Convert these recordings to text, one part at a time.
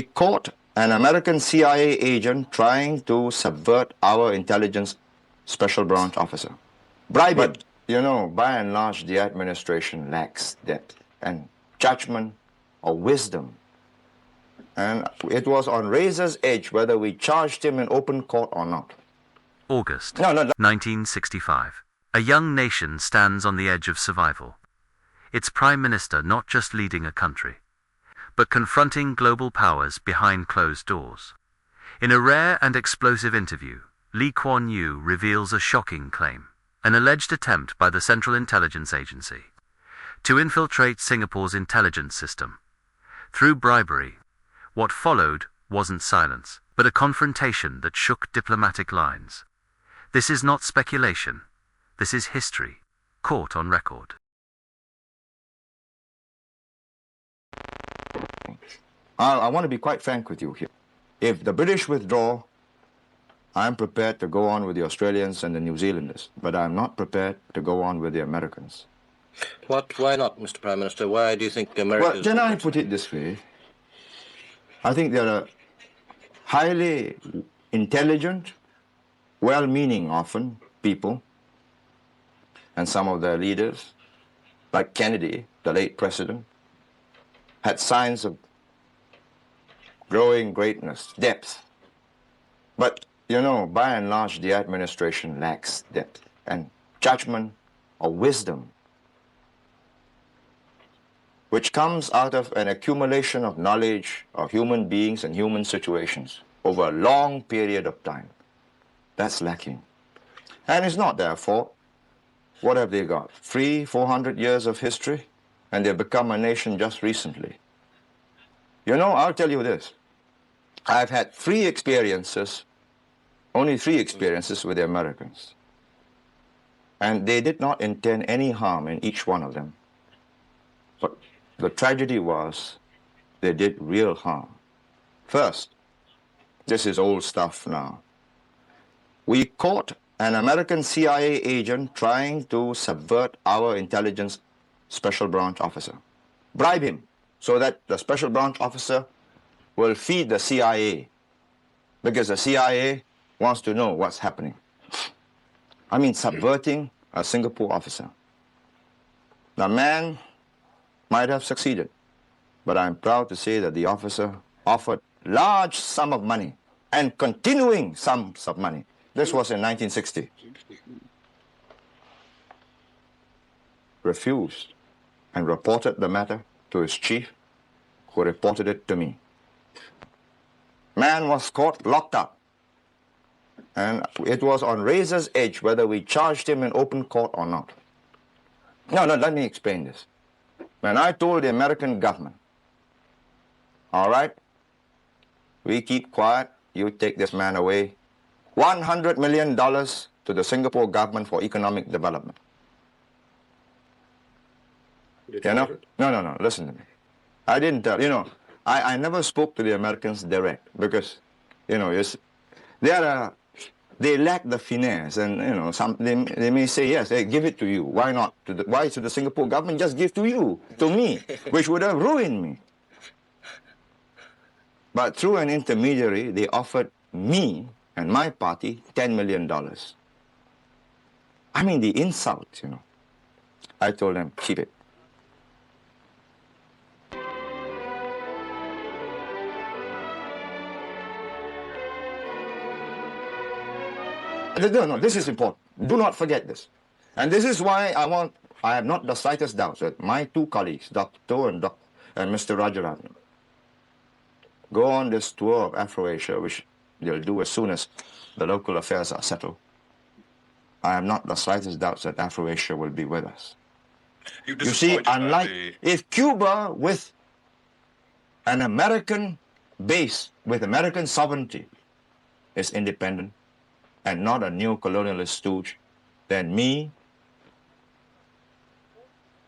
caught an American CIA agent trying to subvert our intelligence special branch officer. Bribe him. But, you know, by and large, the administration lacks depth and judgment or wisdom. And it was on razor's edge whether we charged him in open court or not. August 1965. A young nation stands on the edge of survival. Its prime minister not just leading a country, but confronting global powers behind closed doors. In a rare and explosive interview, Lee Kuan Yew reveals a shocking claim, an alleged attempt by the Central Intelligence Agency to infiltrate Singapore's intelligence system. Through bribery, what followed wasn't silence, but a confrontation that shook diplomatic lines. This is not speculation. This is history, caught on record. I want to be quite frank with you here. If the British withdraw, I'm prepared to go on with the Australians and the New Zealanders, but I'm not prepared to go on with the Americans. Why not, Mr. Prime Minister? Why do you think America... Well, can I put it this way? I think there are highly intelligent, well-meaning often people, and some of their leaders, like Kennedy, the late president, had signs of growing greatness, depth. But, you know, by and large, the administration lacks depth and judgment or wisdom, which comes out of an accumulation of knowledge of human beings and human situations over a long period of time. That's lacking. And it's not their fault. What have they got? 300-400 years of history? And they've become a nation just recently. You know, I'll tell you this. I've had only three experiences with the Americans. And they did not intend any harm in each one of them. But the tragedy was they did real harm. First, this is old stuff now. We caught an American CIA agent trying to subvert our intelligence special branch officer. Bribe him so that the special branch officer will feed the CIA, because the CIA wants to know what's happening. I mean, subverting a Singapore officer. The man might have succeeded, but I'm proud to say that the officer offered large sum of money and continuing sums of money. This was in 1960. Refused and reported the matter to his chief, who reported it to me. Man was caught, locked up, and it was on razor's edge whether we charged him in open court or not. No, let me explain this. When I told the American government, all right, we keep quiet, you take this man away, $100 million to the Singapore government for economic development. You know? No, listen to me. I didn't tell, you know, I never spoke to the Americans direct because, you know, they lack the finesse, and, you know, they may say, yes, hey, give it to you. Why not? Why should the Singapore government just give to you, to me, which would have ruined me? But through an intermediary, they offered me and my party $10 million. I mean, the insult, you know. I told them, keep it. No, this is important. Do not forget this. And this is why I have not the slightest doubt that my two colleagues, Dr. To and Mr. Rajaratnam, go on this tour of Afro-Asia, which they'll do as soon as the local affairs are settled. I have not the slightest doubt that Afro-Asia will be with us. You see, unlike if Cuba with an American base, with American sovereignty, is independent and not a neo-colonialist stooge, then me,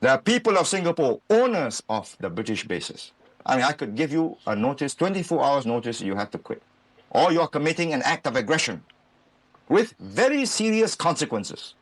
the people of Singapore, owners of the British bases. I mean, I could give you a notice, 24 hours notice, you have to quit. Or you're committing an act of aggression with very serious consequences.